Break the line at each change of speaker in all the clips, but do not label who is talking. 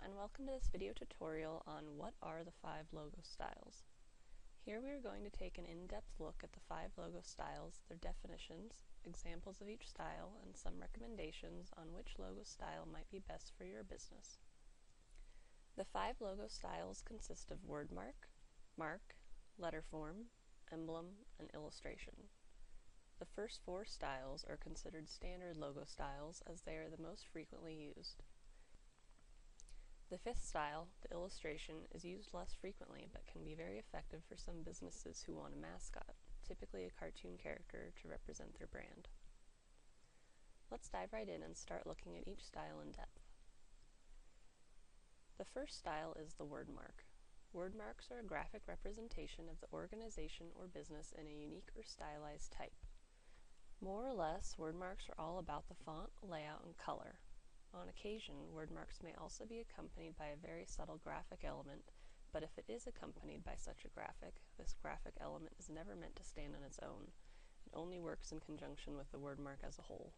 and welcome to this video tutorial on what are the 5 logo styles. Here we are going to take an in-depth look at the 5 logo styles, their definitions, examples of each style, and some recommendations on which logo style might be best for your business. The 5 logo styles consist of wordmark, mark, letterform, emblem, and illustration. The first 4 styles are considered standard logo styles as they are the most frequently used. The 5th style, the illustration, is used less frequently but can be very effective for some businesses who want a mascot, typically a cartoon character, to represent their brand. Let's dive right in and start looking at each style in depth. The first style is the wordmark. Wordmarks are a graphic representation of the organization or business in a unique or stylized type. More or less, wordmarks are all about the font, layout, and color. On occasion, wordmarks may also be accompanied by a very subtle graphic element, but if it is accompanied by such a graphic, this graphic element is never meant to stand on its own. It only works in conjunction with the wordmark as a whole.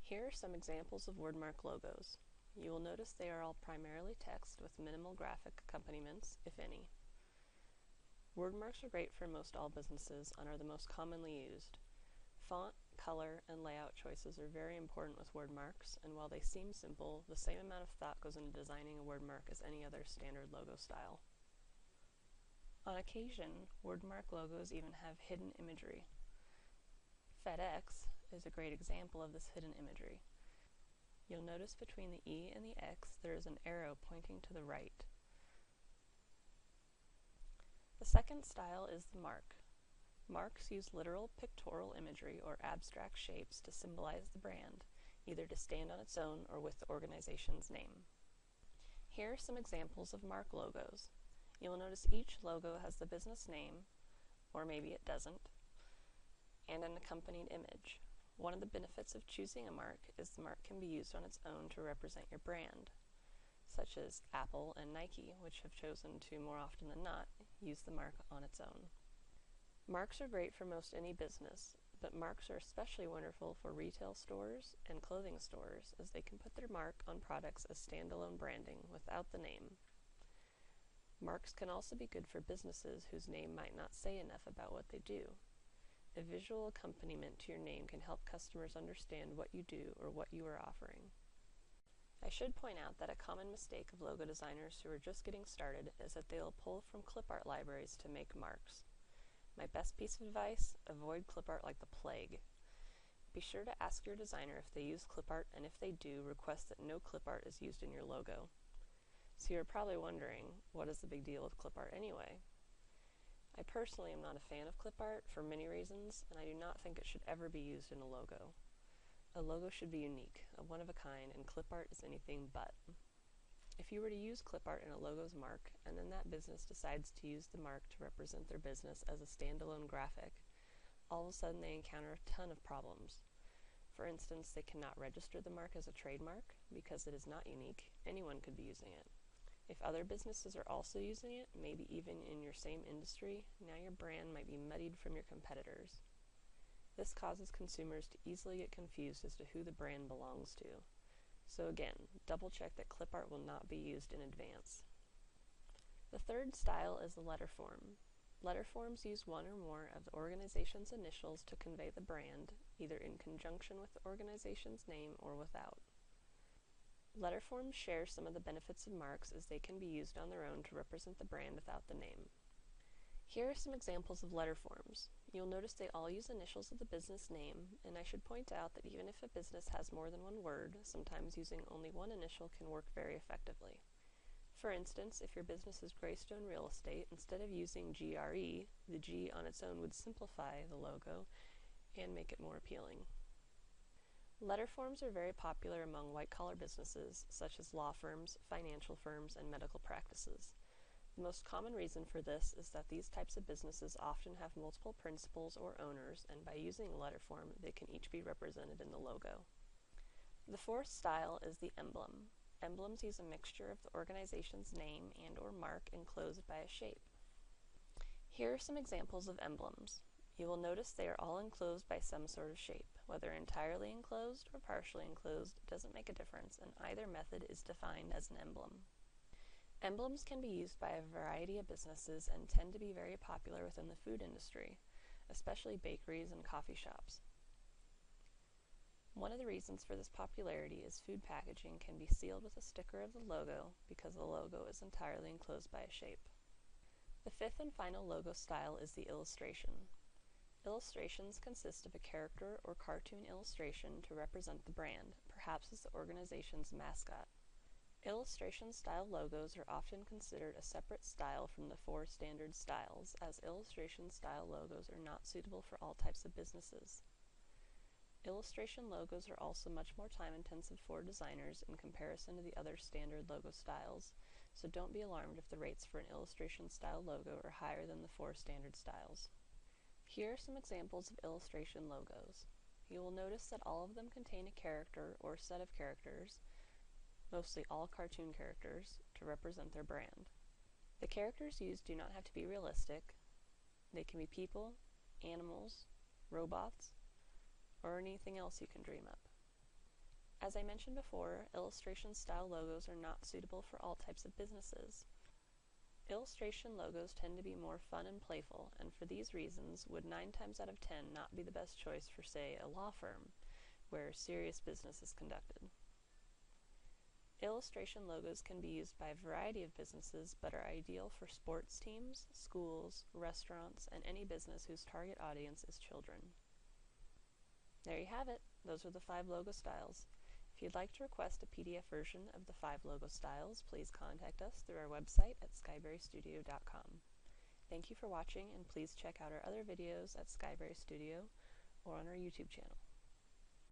Here are some examples of wordmark logos. You will notice they are all primarily text with minimal graphic accompaniments, if any. Wordmarks are great for most all businesses and are the most commonly used. Font, color, and layout choices are very important with wordmarks, and while they seem simple, the same amount of thought goes into designing a wordmark as any other standard logo style. On occasion, wordmark logos even have hidden imagery. FedEx is a great example of this hidden imagery. You'll notice between the E and the X there is an arrow pointing to the right. The second style is the mark. Marks use literal pictorial imagery or abstract shapes to symbolize the brand, either to stand on its own or with the organization's name. Here are some examples of mark logos. You will notice each logo has the business name, or maybe it doesn't, and an accompanying image. One of the benefits of choosing a mark is the mark can be used on its own to represent your brand, such as Apple and Nike, which have chosen to, more often than not, use the mark on its own. Marks are great for most any business, but marks are especially wonderful for retail stores and clothing stores as they can put their mark on products as standalone branding without the name. Marks can also be good for businesses whose name might not say enough about what they do. A visual accompaniment to your name can help customers understand what you do or what you are offering. I should point out that a common mistake of logo designers who are just getting started is that they will pull from clip art libraries to make marks. My best piece of advice, avoid clip art like the plague. Be sure to ask your designer if they use clip art, and if they do, request that no clip art is used in your logo. So you're probably wondering, what is the big deal with clip art anyway? I personally am not a fan of clip art for many reasons, and I do not think it should ever be used in a logo. A logo should be unique, a one of a kind, and clip art is anything but. If you were to use clip art in a logo's mark, and then that business decides to use the mark to represent their business as a standalone graphic, all of a sudden they encounter a ton of problems. For instance, they cannot register the mark as a trademark because it is not unique. Anyone could be using it. If other businesses are also using it, maybe even in your same industry, now your brand might be muddied from your competitors. This causes consumers to easily get confused as to who the brand belongs to. So again, double check that clip art will not be used in advance. The third style is the letterform. Letterforms use one or more of the organization's initials to convey the brand, either in conjunction with the organization's name or without. Letterforms share some of the benefits of marks as they can be used on their own to represent the brand without the name. Here are some examples of letterforms. You'll notice they all use initials of the business name, and I should point out that even if a business has more than one word, sometimes using only one initial can work very effectively. For instance, if your business is Greystone Real Estate, instead of using GRE, the G on its own would simplify the logo and make it more appealing. Letterforms are very popular among white-collar businesses, such as law firms, financial firms, and medical practices. The most common reason for this is that these types of businesses often have multiple principals or owners, and by using a letterform, they can each be represented in the logo. The fourth style is the emblem. Emblems use a mixture of the organization's name and or mark enclosed by a shape. Here are some examples of emblems. You will notice they are all enclosed by some sort of shape. Whether entirely enclosed or partially enclosed doesn't make a difference, and either method is defined as an emblem. Emblems can be used by a variety of businesses and tend to be very popular within the food industry, especially bakeries and coffee shops. One of the reasons for this popularity is food packaging can be sealed with a sticker of the logo because the logo is entirely enclosed by a shape. The fifth and final logo style is the illustration. Illustrations consist of a character or cartoon illustration to represent the brand, perhaps as the organization's mascot. Illustration-style logos are often considered a separate style from the 4 standard styles, as illustration-style logos are not suitable for all types of businesses. Illustration logos are also much more time-intensive for designers in comparison to the other standard logo styles, so don't be alarmed if the rates for an illustration-style logo are higher than the 4 standard styles. Here are some examples of illustration logos. You will notice that all of them contain a character or set of characters, mostly all cartoon characters, to represent their brand. The characters used do not have to be realistic. They can be people, animals, robots, or anything else you can dream up. As I mentioned before, illustration-style logos are not suitable for all types of businesses. Illustration logos tend to be more fun and playful, and for these reasons would 9 times out of 10 not be the best choice for, say, a law firm, where serious business is conducted. Illustration logos can be used by a variety of businesses, but are ideal for sports teams, schools, restaurants, and any business whose target audience is children. There you have it. Those are the 5 logo styles. If you'd like to request a PDF version of the 5 logo styles, please contact us through our website at skyberrystudio.com. Thank you for watching, and please check out our other videos at Skyberry Studio or on our YouTube channel.